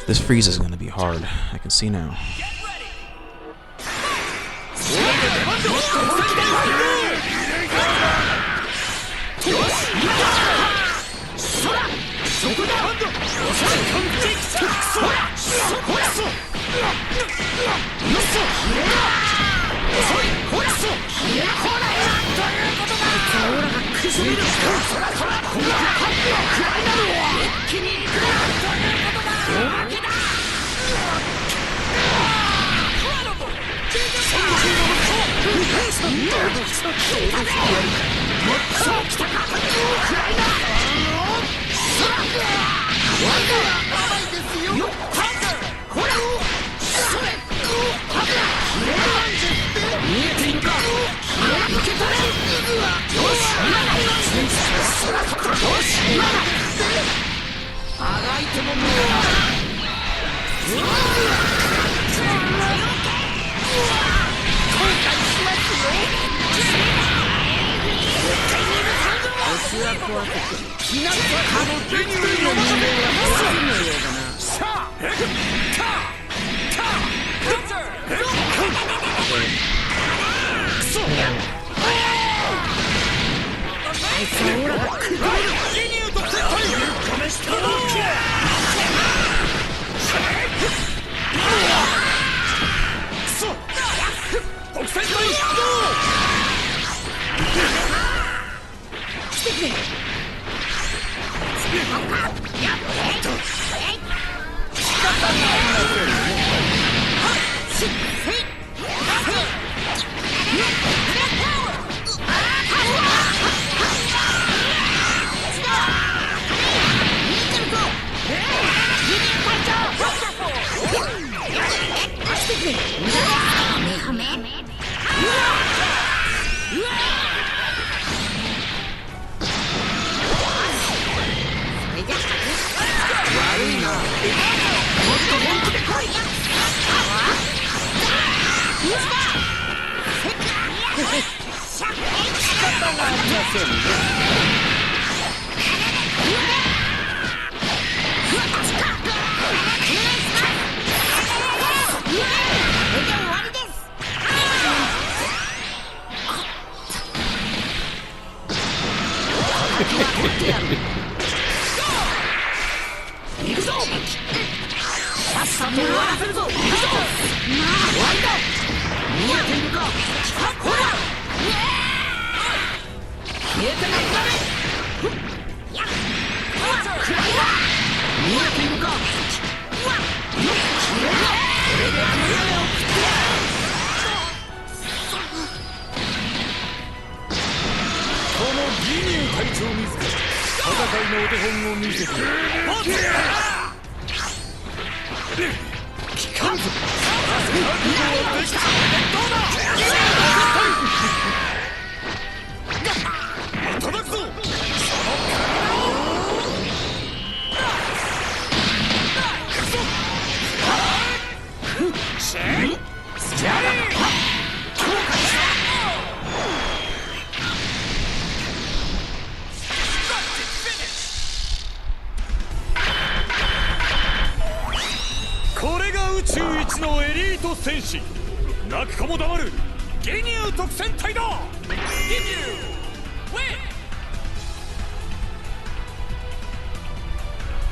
This Frieza's gonna be hard. I can see now.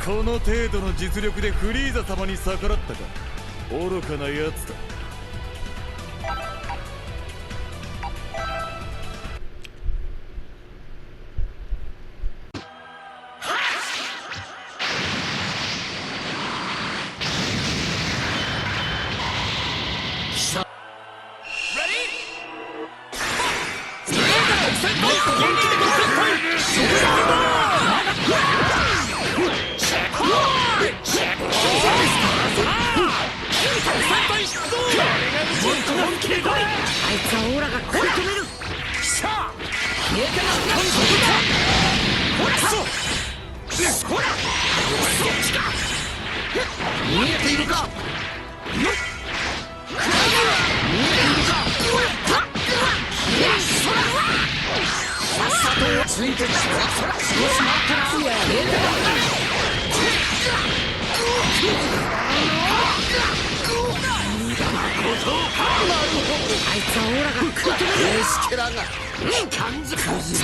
この程度の実力でフリーザ様に逆らったか。愚かなやつだ。ついていつはオーラが食い止める。虫けらが感じくずどうして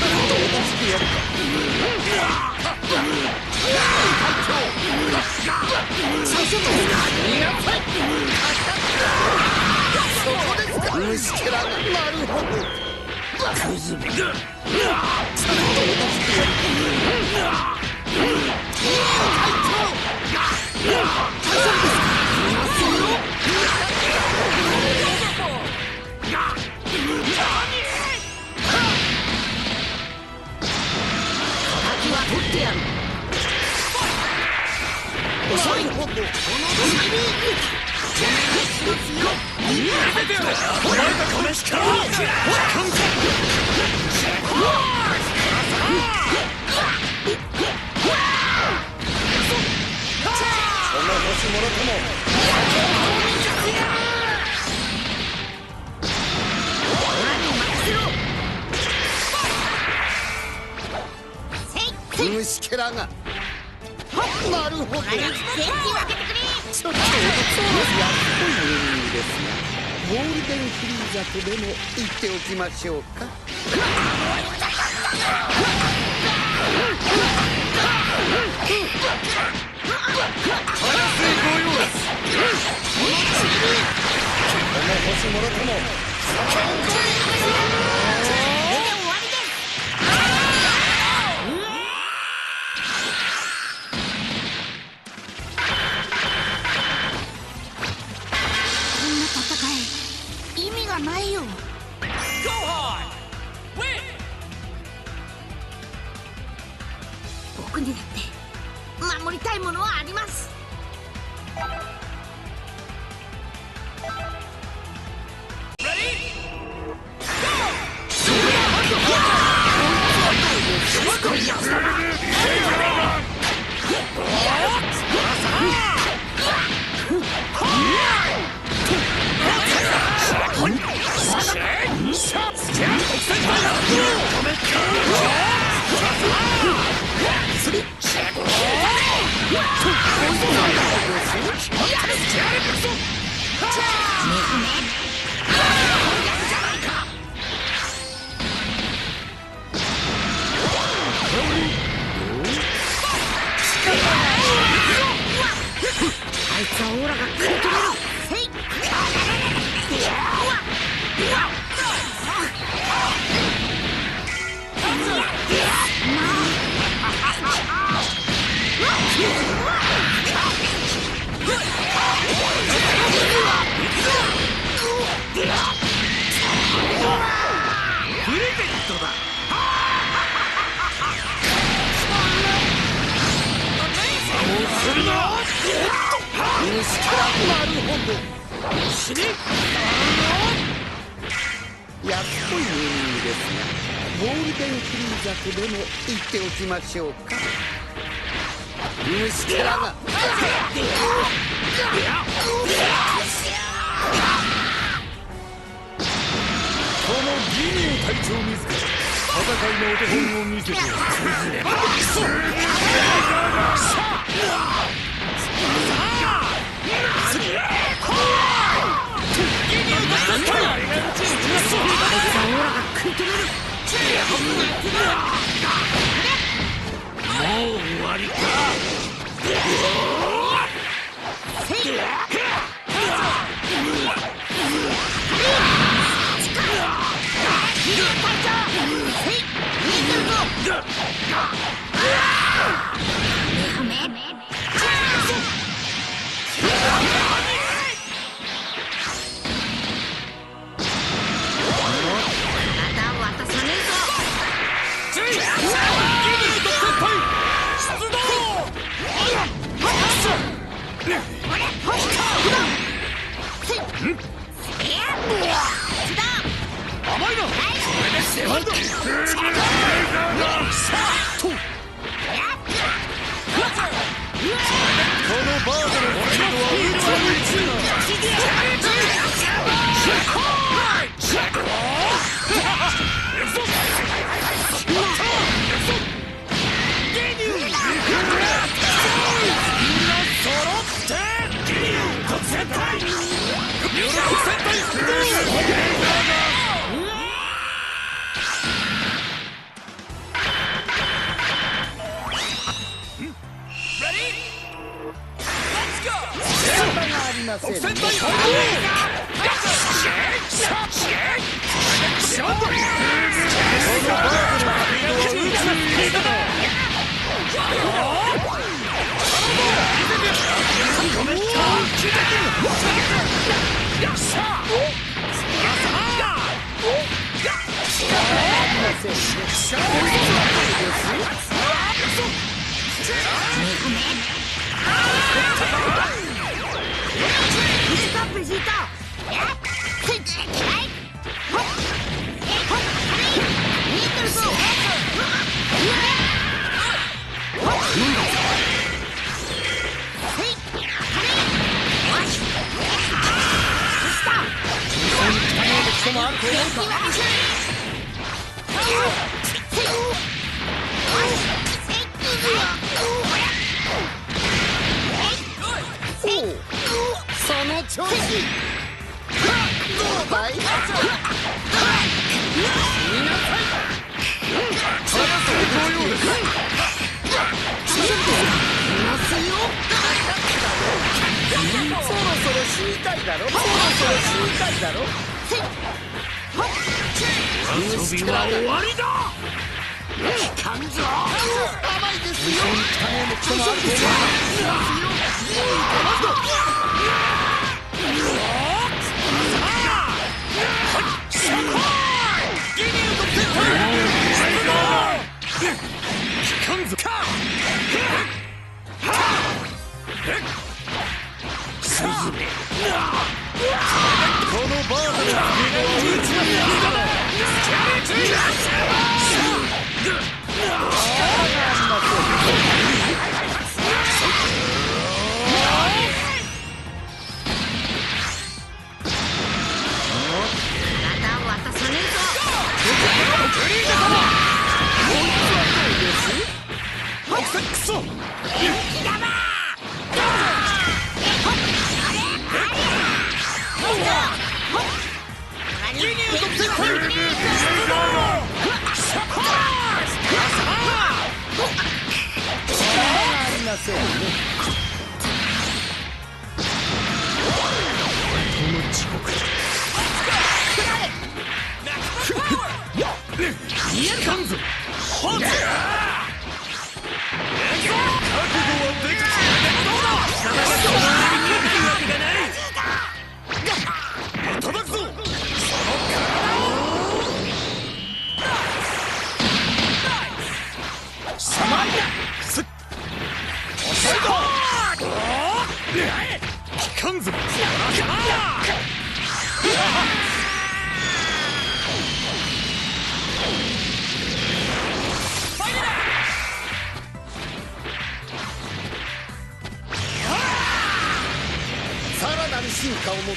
やるか。最初のそこですか。虫けらがなるほど。クズめがどうしてやる遅い。この星もろとも虫けらがなるほど。ちょっとやっこいですがゴールデンフリーザとでも言っておきましょうか。この星もろともないよ。僕にだって守りたいものはあります。あいつはオーラが食い止める。プレゼントだ。なるほど。死ね。やっこいネーミングですがゴールデンフリーザとでも言っておきましょうか。虫けらがこのギニュー隊長自ら戦いのお手本を見せてもう終わりか。みんな揃って突然隊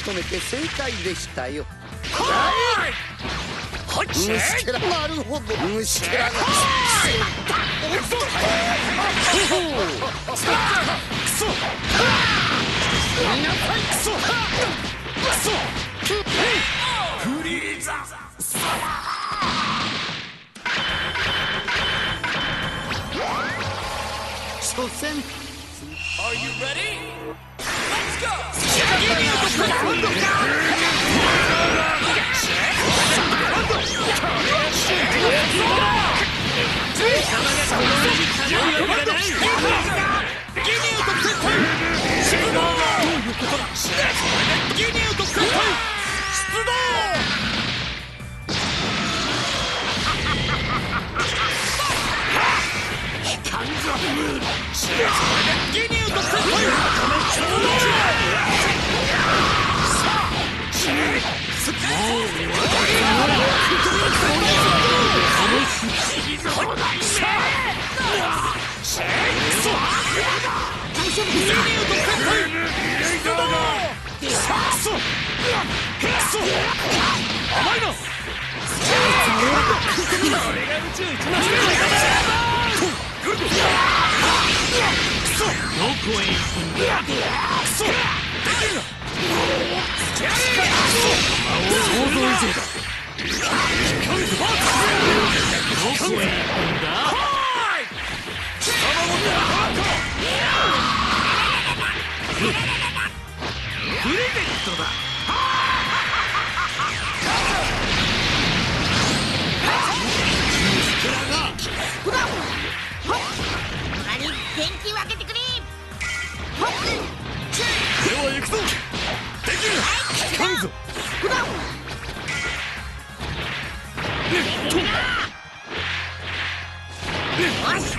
求めて正解でしたよ。虫けら、なるほど、虫けらが。フリーザ初戦。Are you ready? Let's go! こ想像以上だ。どこへ行くんだ。プレゼントだ。電気分けてくれ。では行くぞ。できる。聞かんぞ。よし。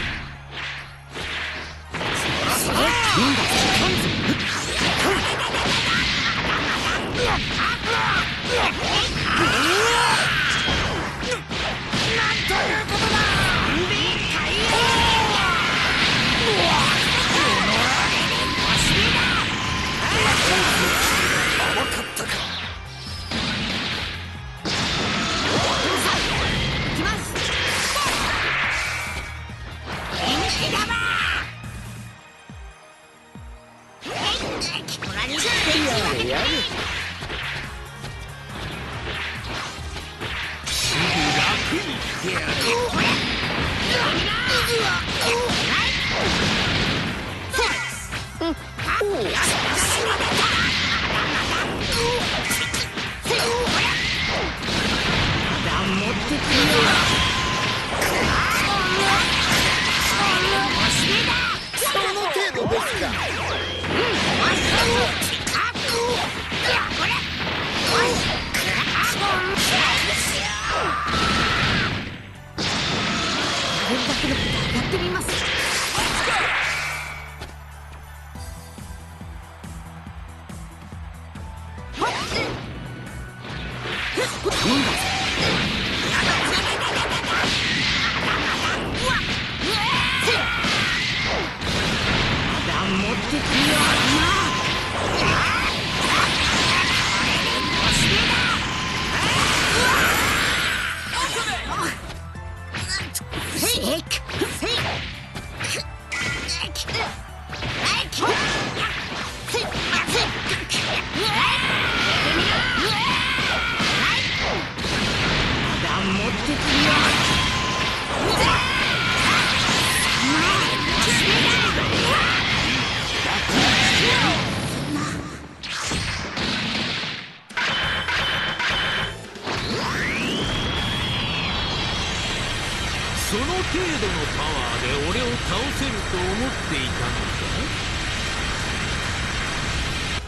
その程度のパワーで俺を倒せると思っていたのか。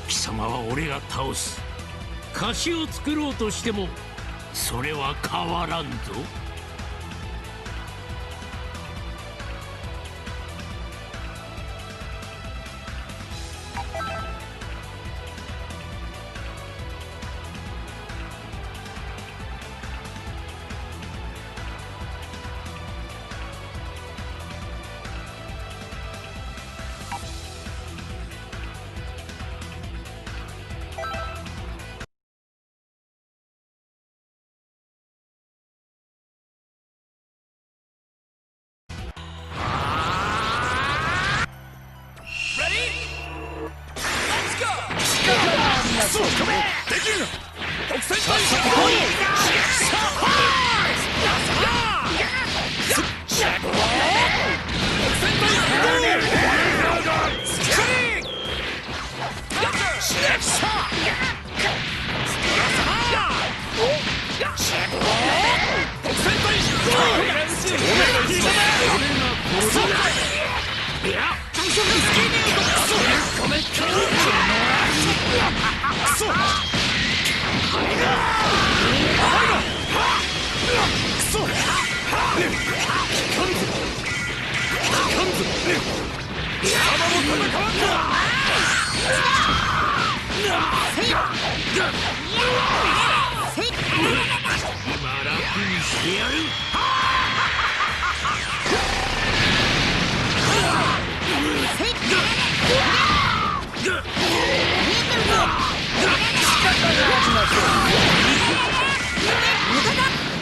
貴様は俺が倒す。貸しを作ろうとしてもそれは変わらんぞ。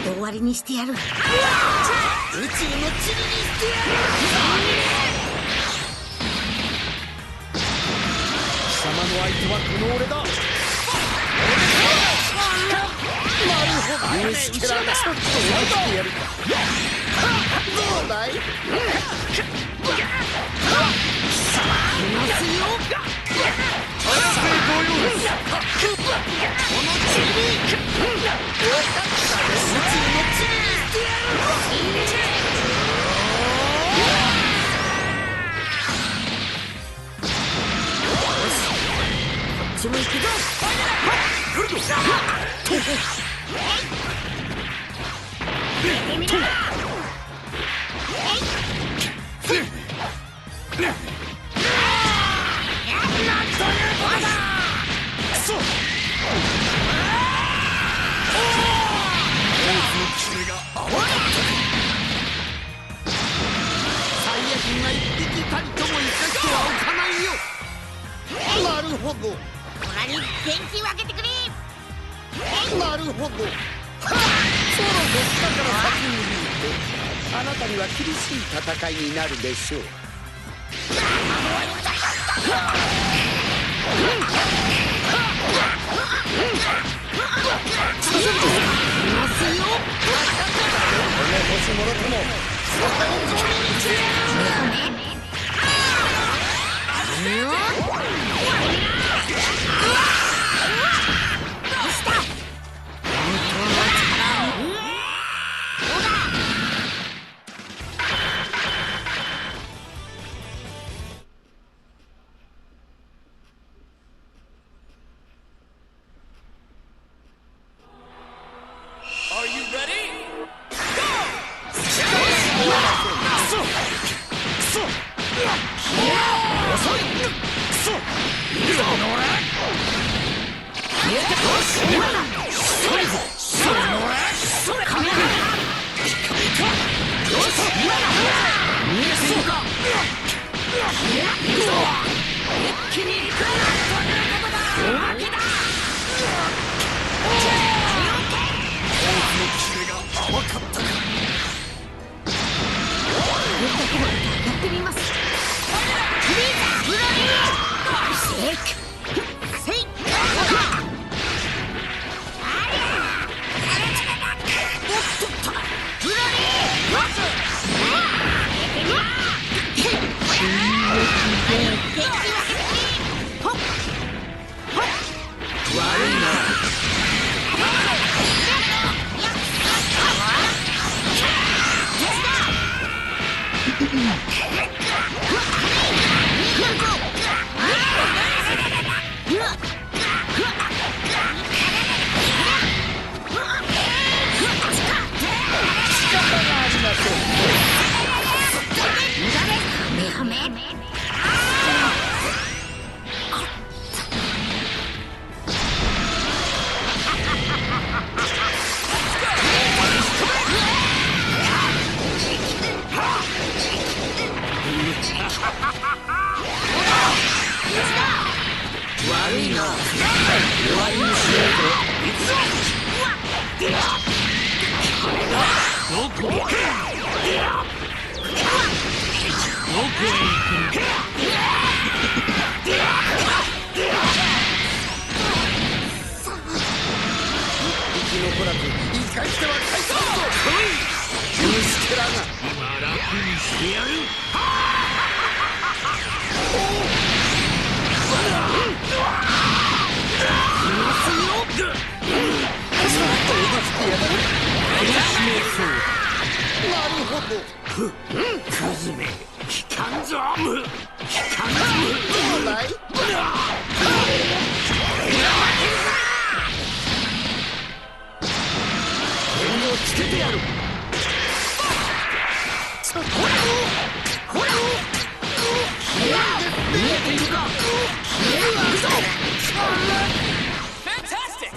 終わりにしてやる。宇宙の塵にしてやる。貴様の相手はこの俺だ。俺虫けらがちょっと落ちてやるか。どうだい。こっちも行くぞ。なるほど。オラに元気分けてくれ。なるほど。そろそろ下から先に見て、あなたには厳しい戦いになるでしょう。星もろともAre you ready? Fantastic!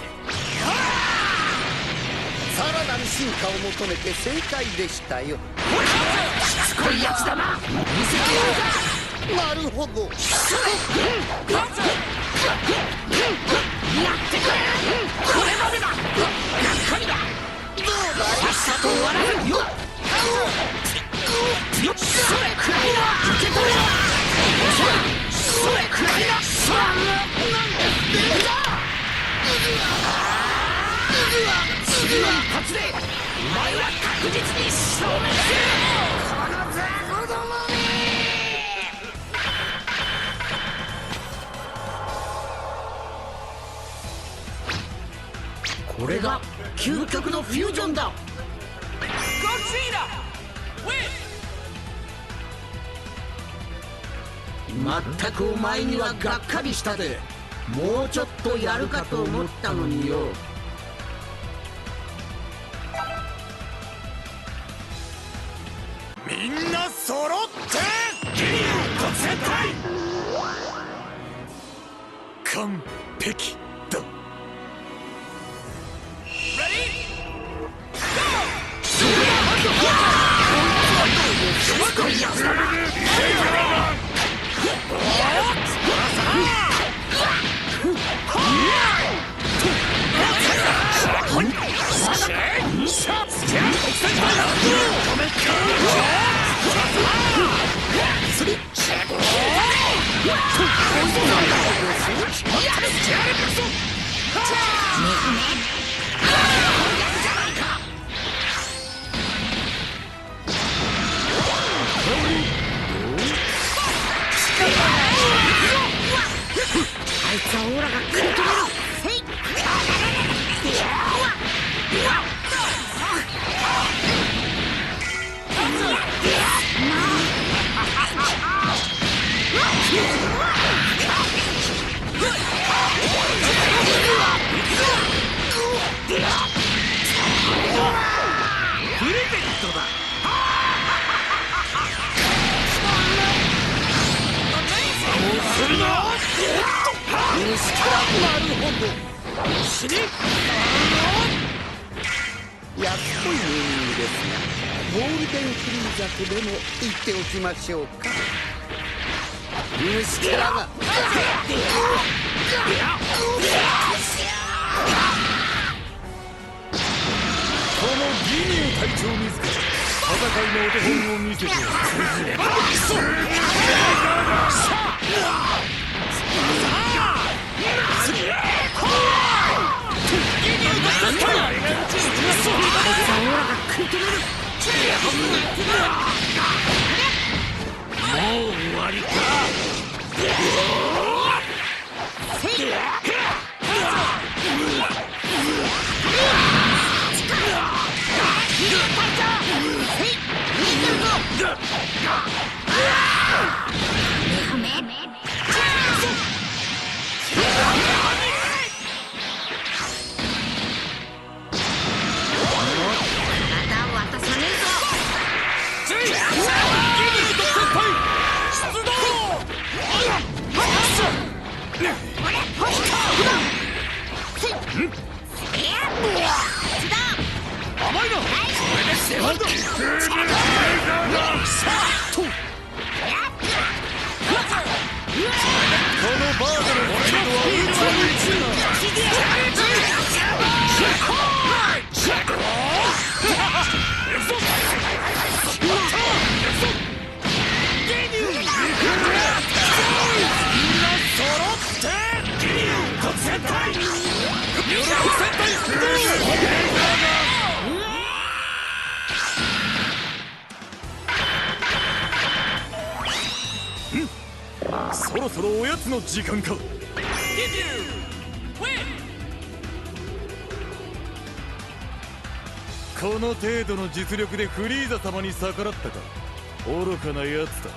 さらなる進化を求めて正解でしたよ。しつこいやつだな。見せてやるか。なるほど。やってくれ。これまでだ。がっかりだ。どうだい。さっさと終わらせよ。よっそれくらいだ。受け取れ。それくらいだ。さあなんで出るんだ。実に証明する。この雑魚どもめ。これが究極のフュージョンだ。Gogeta! Win! まったくお前にはがっかりしたで。もうちょっとやるかと思ったのによ。みんな揃ってギニュー特戦隊完璧だ。Ready?安っぽいネーミングですが、ゴールデンフリーザとでも言っておきましょうか。虫けらがこのギニュー隊長自ら戦いのお手本を見せて崩ればもう終わりか。そろそろおやつの時間か。この程度の実力でフリーザ様に逆らったか。愚かなやつだ。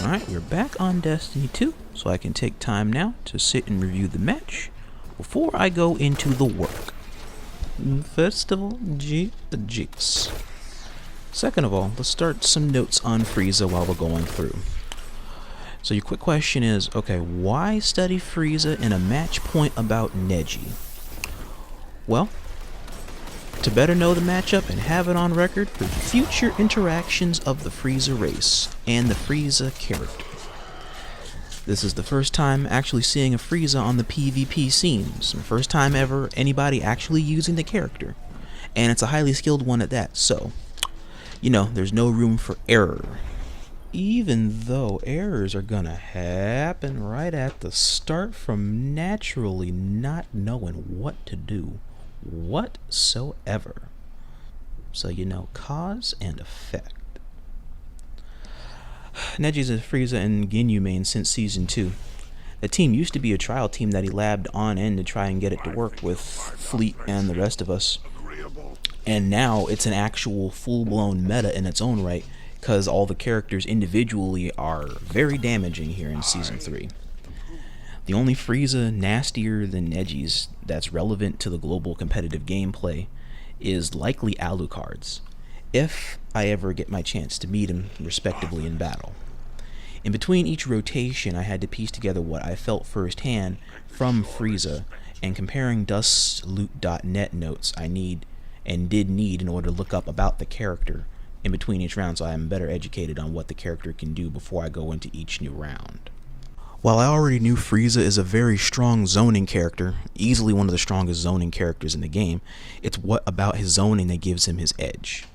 Alright, we're back on Destiny 2, so I can take time now to sit and review the match before I go into the work. First of all, Jigs. Second of all, let's start some notes on Frieza while we're going through. So your quick question is, okay, why study Frieza in a match point about Neji? Well, to better know the matchup and have it on record for future interactions of the Frieza race and the Frieza character. This is the first time actually seeing a Frieza on the PvP scenes. First time ever anybody actually using the character. And it's a highly skilled one at that, so, you know, there's no room for error. Even though errors are gonna happen right at the start from naturally not knowing what to do whatsoever. So, you know, cause and effect. Neji's a Frieza and Ginyu main since Season 2. The team used to be a trial team that he labbed on in to try and get it to work with Fleet and the rest of us. And now it's an actual full-blown meta in its own right, because all the characters individually are very damaging here in Season 3. The only Frieza nastier than Neji's that's relevant to the global competitive gameplay is likely Alucard's, if I ever get my chance to meet him respectively in battle. In between each rotation, I had to piece together what I felt firsthand from Frieza, and comparing dustloot.net notes I need and did need in order to look up about the character in between each round, so I am better educated on what the character can do before I go into each new round. While I already knew Frieza is a very strong zoning character, easily one of the strongest zoning characters in the game, it's what about his zoning that gives him his edge.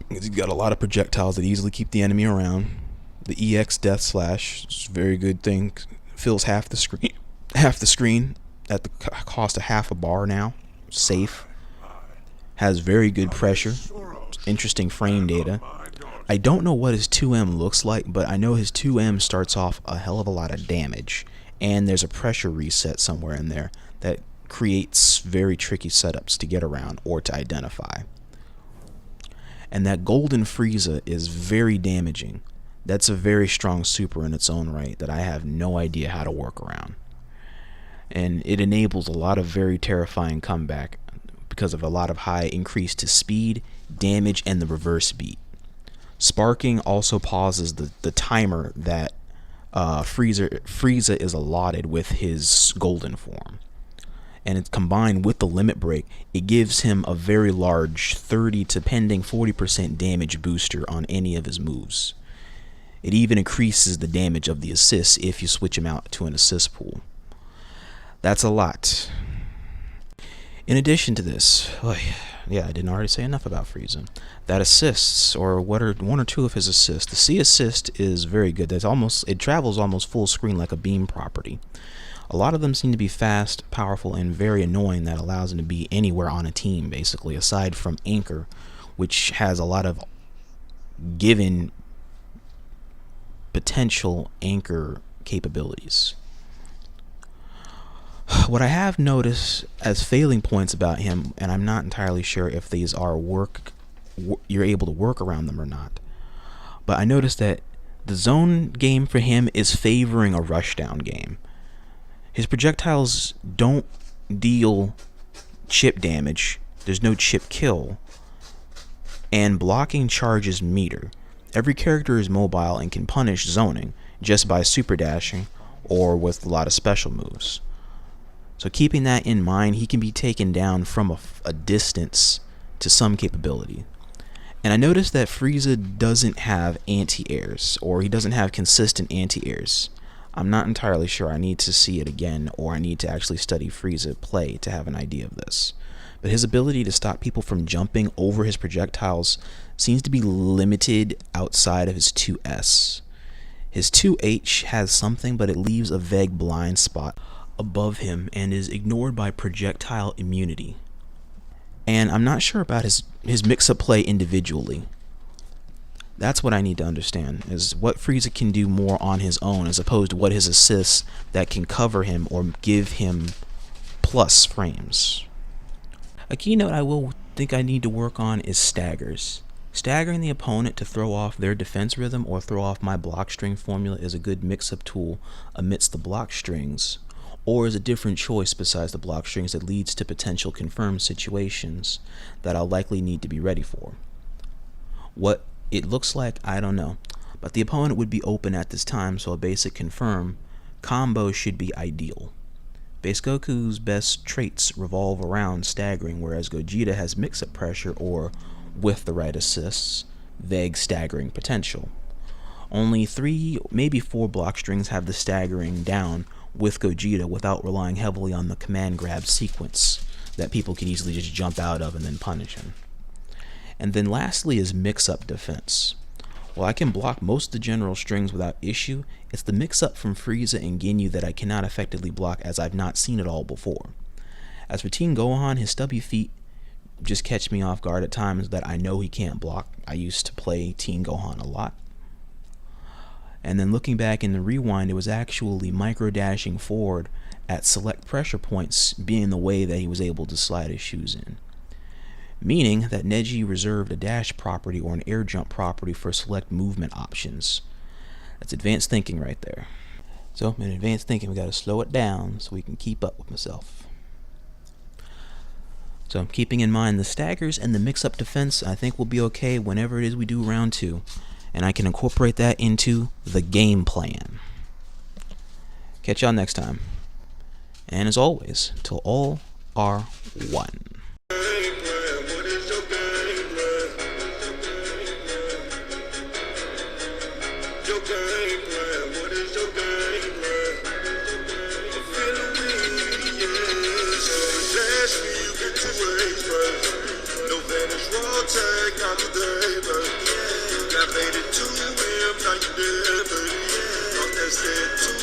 He's got a lot of projectiles that easily keep the enemy around. The EX Death Slash is a very good thing, fills half the screen at the cost of half a bar now, safe, has very good pressure, interesting frame data. I don't know what his 2M looks like, but I know his 2M starts off a hell of a lot of damage, and there's a pressure reset somewhere in there that creates very tricky setups to get around or to identify. And that golden Frieza is very damaging. That's a very strong super in its own right that I have no idea how to work around. And it enables a lot of very terrifying comeback because of a lot of high increase to speed, damage, and the reverse beat. Sparking also pauses the timer that Frieza is allotted with his golden form. And it's combined with the limit break, it gives him a very large 30 to pending 40% damage booster on any of his moves. It even increases the damage of the assists if you switch him out to an assist pool. That's a lot. In addition to this, yeah, I didn't already say enough about Frieza. That assists, or what are one or two of his assists. The C assist is very good. It travels almost full screen like a beam property. A lot of them seem to be fast, powerful, and very annoying. That allows them to be anywhere on a team, basically, aside from Anchor, which has a lot of given potential Anchor capabilities. What I have noticed as failing points about him, and I'm not entirely sure if these are you're able to work around them or not, but I noticed that the zone game for him is favoring a rushdown game. His projectiles don't deal chip damage, there's no chip kill, and blocking charges meter. Every character is mobile and can punish zoning just by super dashing or with a lot of special moves. So keeping that in mind, he can be taken down from a distance to some capability. And I noticed that Frieza doesn't have anti-airs, or he doesn't have consistent anti-airs. I'm not entirely sure. I need to see it again, or I need to actually study Frieza play to have an idea of this. But his ability to stop people from jumping over his projectiles seems to be limited outside of his 2S. His 2H has something, but it leaves a vague blind spot above him and is ignored by projectile immunity. And I'm not sure about his mix-up play individually. That's what I need to understand, is what Frieza can do more on his own as opposed to what his assists that can cover him or give him plus frames. A keynote I will think I need to work on is staggers. Staggering the opponent to throw off their defense rhythm or throw off my block string formula is a good mix-up tool amidst the block strings, or is a different choice besides the block strings that leads to potential confirmed situations that I'll likely need to be ready for. What it looks like, I don't know, but the opponent would be open at this time, so a basic confirm combo should be ideal. Base Goku's best traits revolve around staggering, whereas Gogeta has mix-up pressure or, with the right assists, vague staggering potential. Only 3, maybe 4 block strings have the staggering down with Gogeta without relying heavily on the command grab sequence that people can easily just jump out of and then punish him. And then lastly is mix-up defense. While I can block most of the general strings without issue, it's the mix-up from Frieza and Ginyu that I cannot effectively block, as I've not seen it all before. As for Teen Gohan, his stubby feet just catch me off guard at times that I know he can't block. I used to play Teen Gohan a lot. And then looking back in the rewind, it was actually micro-dashing forward at select pressure points being the way that he was able to slide his shoes in. Meaning that Neji reserved a dash property or an air jump property for select movement options. That's advanced thinking right there. So in advanced thinking, we gotta slow it down so we can keep up with myself. So keeping in mind the staggers and the mix-up defense, I think we'll be okay whenever it is we do round 2. And I can incorporate that into the game plan. Catch y'all next time. And as always, till all are one. Made it to him, now you dead, baby. Thought that said